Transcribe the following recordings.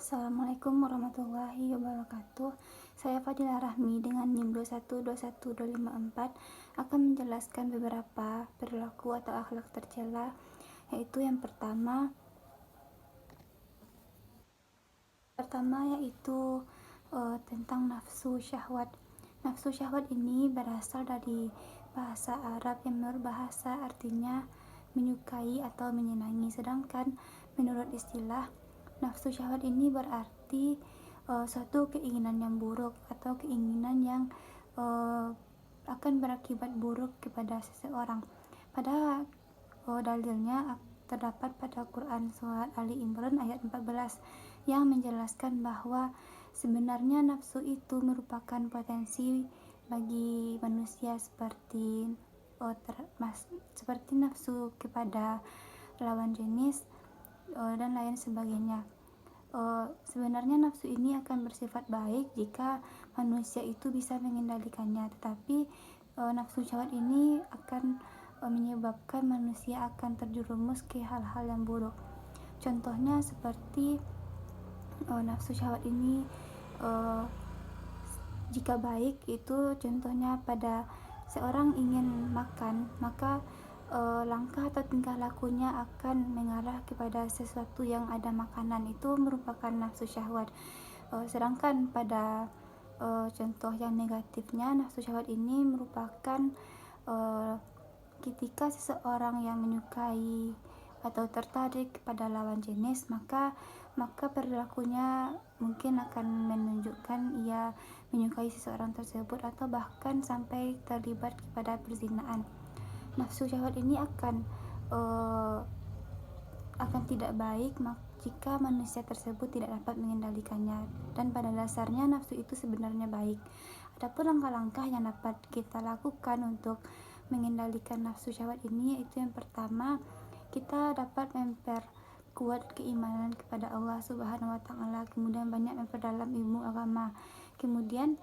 Assalamualaikum warahmatullahi wabarakatuh. Saya Fadilah Rahmi dengan NIM 2121254 akan menjelaskan beberapa perilaku atau akhlak tercela, yaitu yang pertama yaitu tentang nafsu syahwat. Nafsu syahwat ini berasal dari bahasa Arab yang menurut bahasa artinya menyukai atau menyenangi, sedangkan menurut istilah nafsu syahwat ini berarti suatu keinginan yang buruk atau keinginan yang akan berakibat buruk kepada seseorang. Pada dalilnya terdapat pada Quran surat Ali Imran ayat 14 yang menjelaskan bahwa sebenarnya nafsu itu merupakan potensi bagi manusia seperti nafsu kepada lawan jenis dan lain sebagainya. Sebenarnya nafsu ini akan bersifat baik jika manusia itu bisa mengendalikannya, tetapi nafsu syahwat ini akan menyebabkan manusia akan terjerumus ke hal-hal yang buruk. Contohnya seperti nafsu syahwat ini jika baik itu contohnya pada seorang ingin makan, maka langkah atau tingkah lakunya akan mengarah kepada sesuatu yang ada makanan, itu merupakan nafsu syahwat. Sedangkan pada contoh yang negatifnya, nafsu syahwat ini merupakan ketika seseorang yang menyukai atau tertarik kepada lawan jenis, maka perilakunya mungkin akan menunjukkan ia menyukai seseorang tersebut atau bahkan sampai terlibat kepada perzinaan. Nafsu syahwat ini akan tidak baik jika manusia tersebut tidak dapat mengendalikannya, dan pada dasarnya nafsu itu sebenarnya baik. Adapun langkah-langkah yang dapat kita lakukan untuk mengendalikan nafsu syahwat ini, yaitu yang pertama, kita dapat memperkuat keimanan kepada Allah Subhanahu wa taala, kemudian banyak memperdalam ilmu agama. Kemudian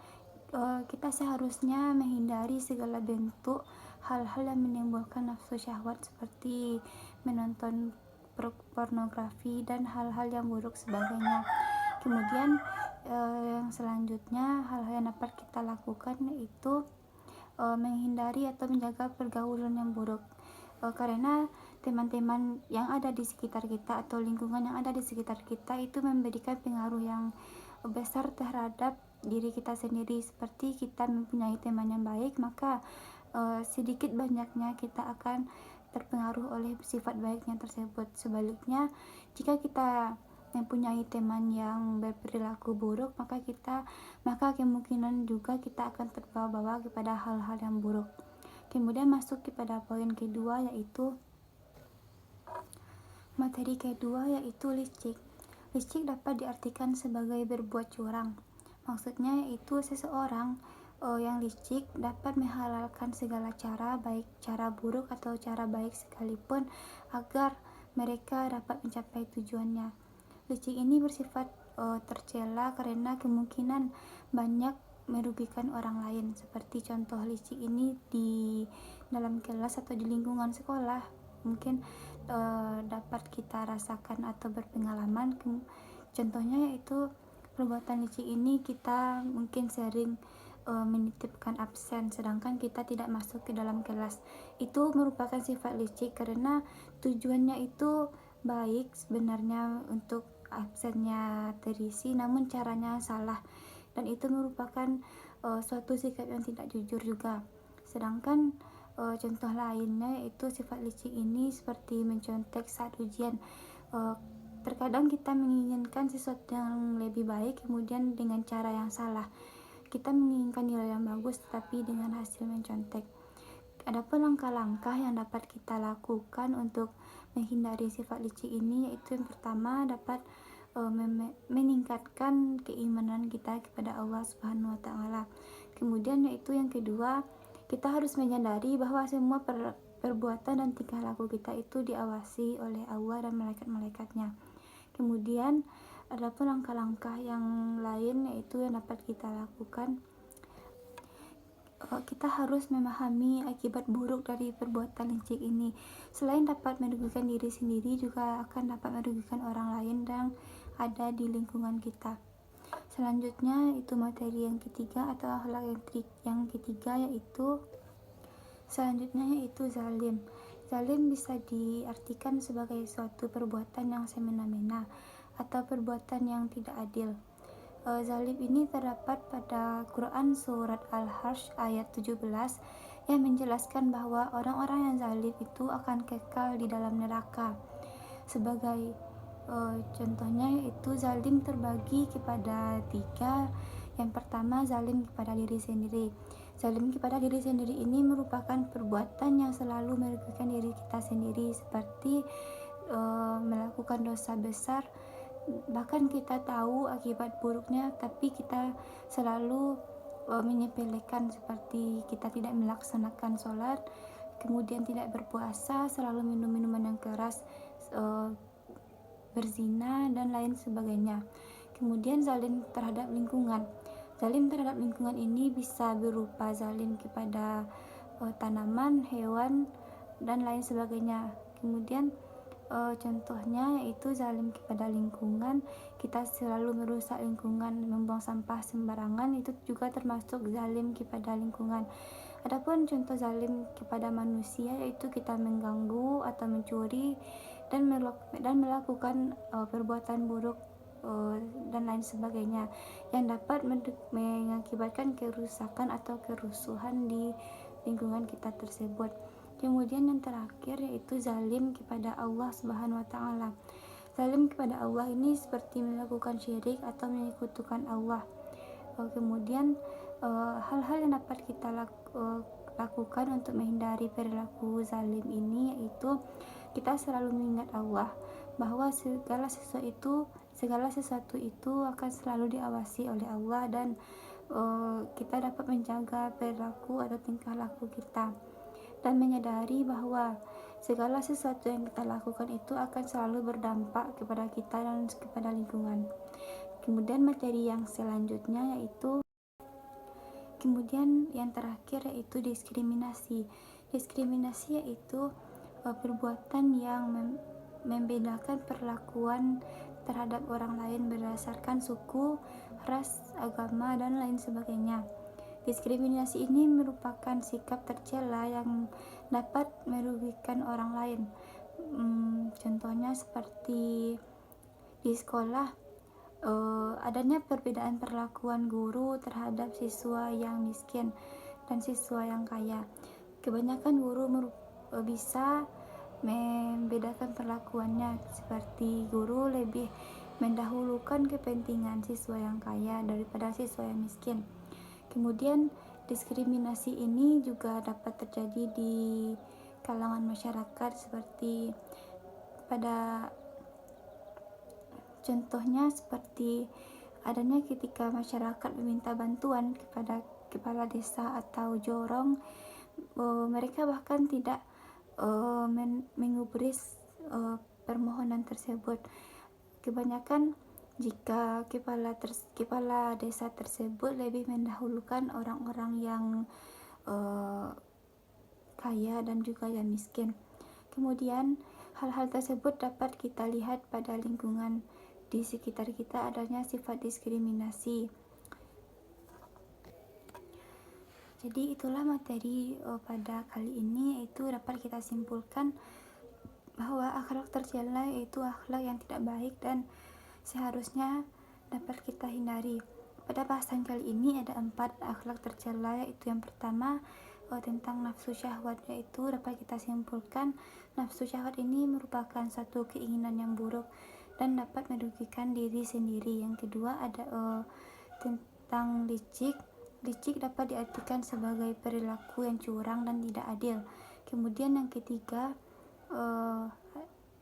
kita seharusnya menghindari segala bentuk hal-hal yang menimbulkan nafsu syahwat seperti menonton pornografi dan hal-hal yang buruk sebagainya. Kemudian yang selanjutnya, hal-hal yang dapat kita lakukan yaitu menghindari atau menjaga pergaulan yang buruk, karena teman-teman yang ada di sekitar kita atau lingkungan yang ada di sekitar kita itu memberikan pengaruh yang besar terhadap diri kita sendiri. Seperti kita mempunyai teman yang baik, maka sedikit banyaknya kita akan terpengaruh oleh sifat baiknya tersebut. Sebaliknya, jika kita mempunyai teman yang berperilaku buruk, maka kemungkinan juga kita akan terbawa-bawa kepada hal-hal yang buruk. Kemudian masuk kepada poin kedua, yaitu materi kedua, yaitu licik. Licik dapat diartikan sebagai berbuat curang. Maksudnya yaitu seseorang yang licik dapat menghalalkan segala cara, baik cara buruk atau cara baik sekalipun, agar mereka dapat mencapai tujuannya. Licik ini bersifat tercela karena kemungkinan banyak merugikan orang lain. Seperti contoh licik ini di dalam kelas atau di lingkungan sekolah mungkin dapat kita rasakan atau berpengalaman. Contohnya yaitu perbuatan licik ini, kita mungkin sering menitipkan absen sedangkan kita tidak masuk ke dalam kelas. Itu merupakan sifat licik karena tujuannya itu baik sebenarnya untuk absennya terisi, namun caranya salah, dan itu merupakan suatu sikap yang tidak jujur juga. Sedangkan contoh lainnya yaitu sifat licik ini seperti mencontek saat ujian. Terkadang kita menginginkan sesuatu yang lebih baik, kemudian dengan cara yang salah. Kita menginginkan nilai yang bagus tetapi dengan hasil mencontek. Adapun langkah-langkah yang dapat kita lakukan untuk menghindari sifat licik ini, yaitu yang pertama, dapat meningkatkan keimanan kita kepada Allah Subhanahu wa taala. Kemudian yaitu yang kedua, kita harus menyadari bahwa semua perbuatan dan tingkah laku kita itu diawasi oleh Allah dan malaikat-malaikatnya. Kemudian adapun langkah-langkah yang lain yaitu yang dapat kita lakukan, kita harus memahami akibat buruk dari perbuatan licik ini. Selain dapat merugikan diri sendiri, juga akan dapat merugikan orang lain dan ada di lingkungan kita. Selanjutnya itu materi yang ketiga atau akhlak yang ketiga yaitu zalim. Zalim bisa diartikan sebagai suatu perbuatan yang semena-mena atau perbuatan yang tidak adil. Zalim ini terdapat pada Quran surat Al-Hasyr ayat 17 yang menjelaskan bahwa orang-orang yang zalim itu akan kekal di dalam neraka. Sebagai contohnya yaitu zalim terbagi kepada 3. Yang pertama, zalim kepada diri sendiri. Zalim kepada diri sendiri ini merupakan perbuatan yang selalu merugikan diri kita sendiri, seperti melakukan dosa besar, bahkan kita tahu akibat buruknya tapi kita selalu menyepelekan, seperti kita tidak melaksanakan sholat, kemudian tidak berpuasa, selalu minum minuman yang keras, berzina dan lain sebagainya. Kemudian zalim terhadap lingkungan. Zalim terhadap lingkungan ini bisa berupa zalim kepada tanaman, hewan dan lain sebagainya. Kemudian contohnya yaitu zalim kepada lingkungan, kita selalu merusak lingkungan, membuang sampah sembarangan, itu juga termasuk zalim kepada lingkungan. Adapun contoh zalim kepada manusia yaitu kita mengganggu atau mencuri dan melakukan perbuatan buruk dan lain sebagainya yang dapat mengakibatkan kerusakan atau kerusuhan di lingkungan kita tersebut. Kemudian yang terakhir yaitu zalim kepada Allah Subhanahu wa taala. Zalim kepada Allah ini seperti melakukan syirik atau menyekutukan Allah. Kemudian hal-hal yang dapat kita lakukan untuk menghindari perilaku zalim ini yaitu kita selalu mengingat Allah bahwa segala sesuatu itu akan selalu diawasi oleh Allah, dan kita dapat menjaga perilaku atau tingkah laku kita dan menyadari bahwa segala sesuatu yang kita lakukan itu akan selalu berdampak kepada kita dan kepada lingkungan. Kemudian materi yang selanjutnya yaitu yang terakhir yaitu diskriminasi. Diskriminasi yaitu perbuatan yang membedakan perlakuan terhadap orang lain berdasarkan suku, ras, agama, dan lain sebagainya. Diskriminasi ini merupakan sikap tercela yang dapat merugikan orang lain. Contohnya seperti di sekolah, adanya perbedaan perlakuan guru terhadap siswa yang miskin dan siswa yang kaya. Kebanyakan guru bisa membedakan perlakuannya, seperti guru lebih mendahulukan kepentingan siswa yang kaya daripada siswa yang miskin. Kemudian diskriminasi ini juga dapat terjadi di kalangan masyarakat, seperti pada contohnya seperti adanya ketika masyarakat meminta bantuan kepada kepala desa atau jorong, mereka bahkan tidak mengubris permohonan tersebut. Kebanyakan jika kepala desa tersebut lebih mendahulukan orang-orang yang kaya dan juga yang miskin. Kemudian hal-hal tersebut dapat kita lihat pada lingkungan di sekitar kita, adanya sifat diskriminasi. Jadi itulah materi pada kali ini, yaitu dapat kita simpulkan bahwa akhlak tercela yaitu akhlak yang tidak baik dan seharusnya dapat kita hindari. Pada bahasan kali ini ada 4 akhlak tercela, yaitu yang pertama tentang nafsu syahwat, yaitu dapat kita simpulkan nafsu syahwat ini merupakan satu keinginan yang buruk dan dapat merugikan diri sendiri. Yang kedua ada tentang licik. Licik dapat diartikan sebagai perilaku yang curang dan tidak adil. Kemudian yang ketiga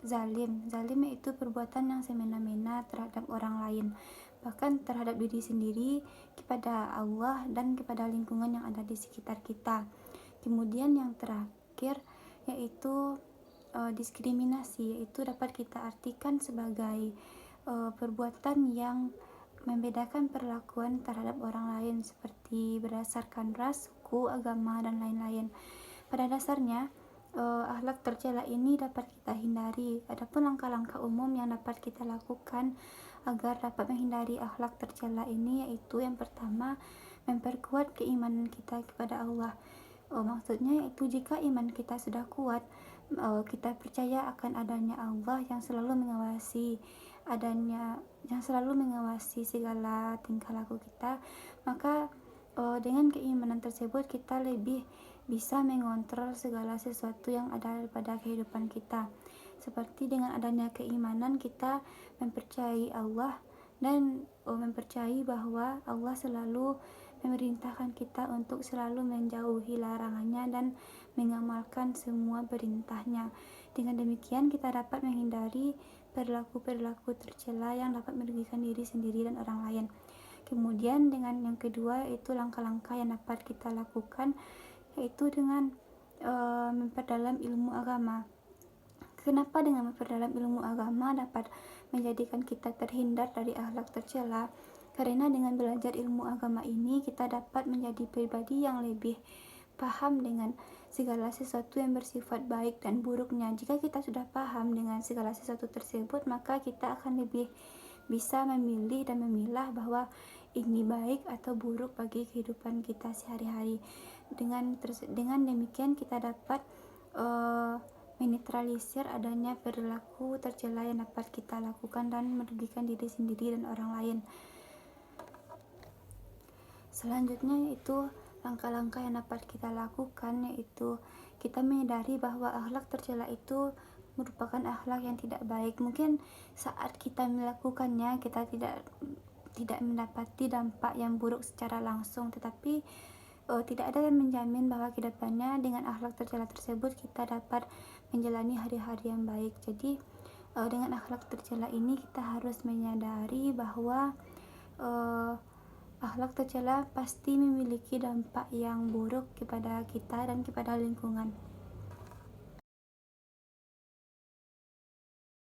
zalim. Zalim yaitu perbuatan yang semena-mena terhadap orang lain, bahkan terhadap diri sendiri, kepada Allah dan kepada lingkungan yang ada di sekitar kita. Kemudian yang terakhir yaitu diskriminasi, yaitu dapat kita artikan sebagai perbuatan yang membedakan perlakuan terhadap orang lain, seperti berdasarkan ras, suku, agama, dan lain-lain. Pada dasarnya akhlak tercela ini dapat kita hindari. Adapun langkah-langkah umum yang dapat kita lakukan agar dapat menghindari akhlak tercela ini, yaitu yang pertama, memperkuat keimanan kita kepada Allah. Maksudnya yaitu jika iman kita sudah kuat, kita percaya akan adanya Allah yang selalu mengawasi segala tingkah laku kita, maka dengan keimanan tersebut kita lebih bisa mengontrol segala sesuatu yang ada pada kehidupan kita. Seperti dengan adanya keimanan, kita mempercayai Allah dan mempercayai bahwa Allah selalu memerintahkan kita untuk selalu menjauhi larangannya dan mengamalkan semua perintahnya. Dengan demikian kita dapat menghindari perilaku-perilaku tercela yang dapat merugikan diri sendiri dan orang lain. Kemudian dengan yang kedua, yaitu langkah-langkah yang dapat kita lakukan, yaitu dengan memperdalam ilmu agama. Kenapa dengan memperdalam ilmu agama dapat menjadikan kita terhindar dari akhlak tercela? Karena dengan belajar ilmu agama ini, kita dapat menjadi pribadi yang lebih paham dengan segala sesuatu yang bersifat baik dan buruknya. Jika kita sudah paham dengan segala sesuatu tersebut, maka kita akan lebih bisa memilih dan memilah bahwa ini baik atau buruk bagi kehidupan kita sehari-hari. Dengan demikian kita dapat menetralisir adanya perilaku tercela yang dapat kita lakukan dan merugikan diri sendiri dan orang lain. Selanjutnya yaitu langkah-langkah yang dapat kita lakukan, yaitu kita menyadari bahwa akhlak tercela itu merupakan akhlak yang tidak baik. Mungkin saat kita melakukannya kita tidak mendapati dampak yang buruk secara langsung, tetapi tidak ada yang menjamin bahwa kedepannya dengan akhlak tercela tersebut kita dapat menjalani hari-hari yang baik. Jadi dengan akhlak tercela ini kita harus menyadari bahwa akhlak tercela pasti memiliki dampak yang buruk kepada kita dan kepada lingkungan.